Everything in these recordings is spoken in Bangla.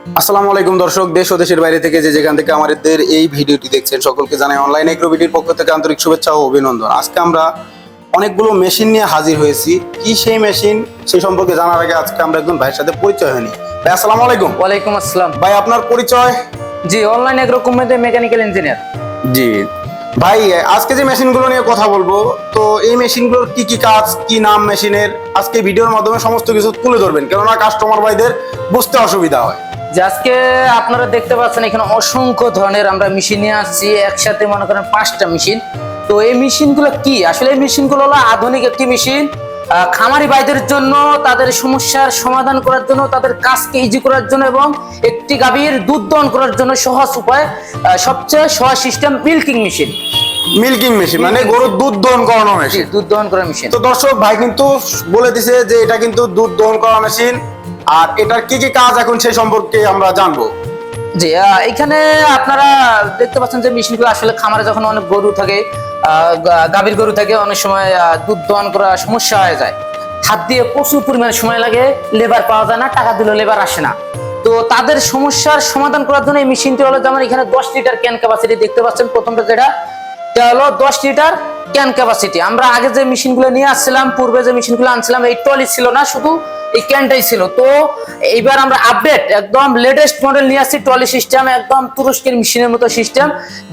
আসসালামু আলাইকুম দর্শক, দেশ ও দেশের বাইরে থেকে যে যেখান থেকে আমাদের এই ভিডিওটি দেখছেন সকলকে জানাই অনলাইন এগ্রোবিডির পক্ষ থেকে আন্তরিক শুভেচ্ছা ও অভিনন্দন। আজকে আমরা অনেকগুলো মেশিন নিয়ে হাজির হয়েছি। কি সেই মেশিন সেই সম্পর্কে জানার আগে আজকে আমরা একজন ভাইয়ের সাথে পরিচয় হয়নি। ভাই আসসালামু আলাইকুম। ওয়ালাইকুম আসসালাম। ভাই আপনার পরিচয়? জি, অনলাইন এগ্রো কোম্পানিতে মেকানিক্যাল ইঞ্জিনিয়ার। জি ভাই, আজকে যে মেশিনগুলো নিয়ে কথা বলবো, তো এই মেশিনগুলোর কি কি কাজ, কি নাম মেশিনের, আজকে ভিডিওর মাধ্যমে সমস্ত কিছু তুলে ধরবেন, কেননা কাস্টমার ভাইদের বুঝতে অসুবিধা হয়। যে আজকে আপনারা দেখতে পাচ্ছেন এখানে অসংখ্য ধরনের আমরা মেশিন নিয়ে আসছি, একসাথে মনে করেন 5টা মেশিন। তো এই মেশিনগুলো কি, আসলে এই মেশিনগুলো হলো আধুনিক একটি মেশিন, খামারি ভাইদের জন্য, তাদের সমস্যার সমাধান করার জন্য, তাদের কাজকে ইজি করার জন্য এবং একটি গাভীর দুধ দহন করার জন্য সহজ উপায়, সবচেয়ে সহজ system milking machine. Milking machine মানে গরুর দুধ দহন করানো মেশিন। দুধ দহন করার মেশিন। তো দর্শক ভাই কিন্তু বলে দিছে যে এটা কিন্তু দুধ দহন করা মেশিন, আর এটার কি কি কাজ এখন সেই সম্পর্কে আমরা জানবো। জি, এখানে আপনারা দেখতে পাচ্ছেন যে মেশিনগুলো আসলে খামারে যখন অনেক গরু থাকে, গাভীর গরু থাকে, অনেক সময় দুধ দহন করা সমস্যা হয়ে যায়। হাত দিয়ে প্রচুর পরিমাণে সময় লাগে, লেবার পাওয়া যায় না, টাকা দিলেও লেবার আসে না। তো তাদের সমস্যার সমাধান করার জন্য এই মেশিনটি হলো, যেমন এখানে 10 লিটার ক্যান ক্যাপাসিটি দেখতে পাচ্ছেন। প্রথমটা যেটা হলো 10 লিটার ক্যান ক্যাপাসিটি। আমরা আগে যে মেশিনগুলো নিয়ে আসছিলাম, পূর্বে যে মেশিনগুলো আনছিলাম, এই ট্রলি ছিল না, শুধু এই ক্যানটাই ছিল। তো এইবার আমরা আপডেট একদম লেটেস্ট মডেল নিয়ে আসছি, ট্রলি সিস্টেম, একদম তুরস্কের মেশিনের মতো সিস্টেম।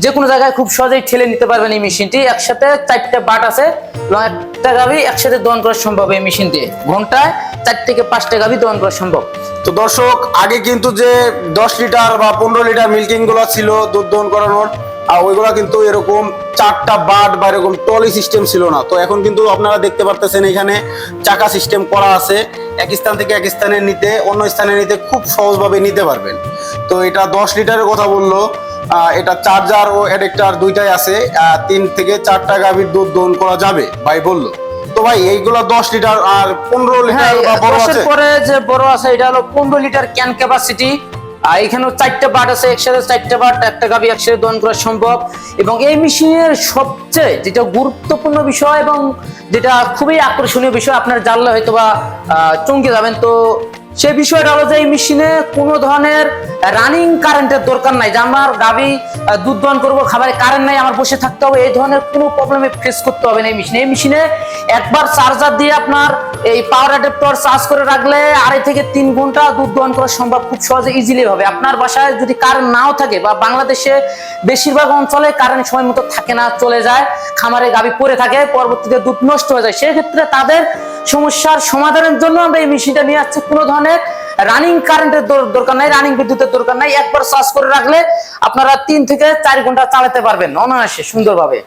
যে কোনো জায়গায় খুব সহজেই ঠেলে নিতে পারবেন এই মেশিনটি। একসাথে 4টা বাট আছে এবং একটা গাভী একসাথে দহন করা সম্ভব এই মেশিন দিয়ে। ঘন্টায় 4 থেকে 5টা গাভী দহন করা সম্ভব। তো দর্শক, আগে কিন্তু যে 10 লিটার বা 15 লিটার মিল্কিং গুলো ছিল দুধ দহন করানোর, আর ওইগুলা কিন্তু এরকম 4টা বাট বা এরকম ট্রলি সিস্টেম ছিল না। তো এখন কিন্তু আপনারা দেখতে পারতেছেন এখানে চাকা সিস্টেম করা আছে, এক স্থান থেকে এক স্থানে নিতে, অন্য স্থানে নিতে খুব সহজভাবে নিতে পারবেন। তো এটা 10 লিটারের কথা বললো, এটা চার্জার ও অ্যাডাপ্টার দুইটাই আছে, 3 থেকে 4টা গাভীর দুধ দহন করা যাবে ভাই বললো। তো ভাই এইগুলা 10 লিটার আর 15 লিটার বা বড় আছে। পরে যে বড় আছে এটা হলো 15 লিটার ক্যান ক্যাপাসিটি। আর এখানেও 4টা বাট আছে, একসাথে 4টা বাট, একটা গাভী একসাথে দহন করা সম্ভব। এবং এই মেশিনের সবচেয়ে যেটা গুরুত্বপূর্ণ বিষয় এবং যেটা খুবই আকর্ষণীয় বিষয়, আপনার জানলে হয়তো বা চমকে যাবেন, তো সেই বিষয়টা হলো যে এই মেশিনে কোনো ধরনের রানিং কারেন্টের দরকার নাই, যে আমার গাভী দুধ দহন করবো, খাবারে কারেন্ট নাই, আমার বসে থাকতে হবে, এই ধরনের কোনো প্রবলেমে ফেস করতে হবে না এই মেশিনে। এই মেশিনে একবার চার্জার দিয়ে আপনার এই পাওয়ার অ্যাডাপ্টার চার্জ করে রাখলে 2.5 থেকে 3 ঘন্টা দুধ দহন করা সম্ভব খুব সহজে ইজিলি হবে। আপনার বাসায় যদি কারেন্ট নাও থাকে, বা বাংলাদেশে বেশিরভাগ অঞ্চলে কারেন্ট সময় মতো থাকে না, চলে যায়, খামারে গাভী পড়ে থাকে, পরবর্তীতে দুধ নষ্ট হয়ে যায়, সেক্ষেত্রে তাদের সমস্যার সমাধানের জন্য আমরা এই মেশিনটা নিয়ে আসছি। কোনো ধরনের রানিং কারেন্টের দরকার নাই, রানিং বিদ্যুতের দরকার নাই, একবার চার্জ করে রাখলে আপনারা 3 থেকে 4 ঘন্টা চালাতে পারবেন অনায়াসে সুন্দরভাবে।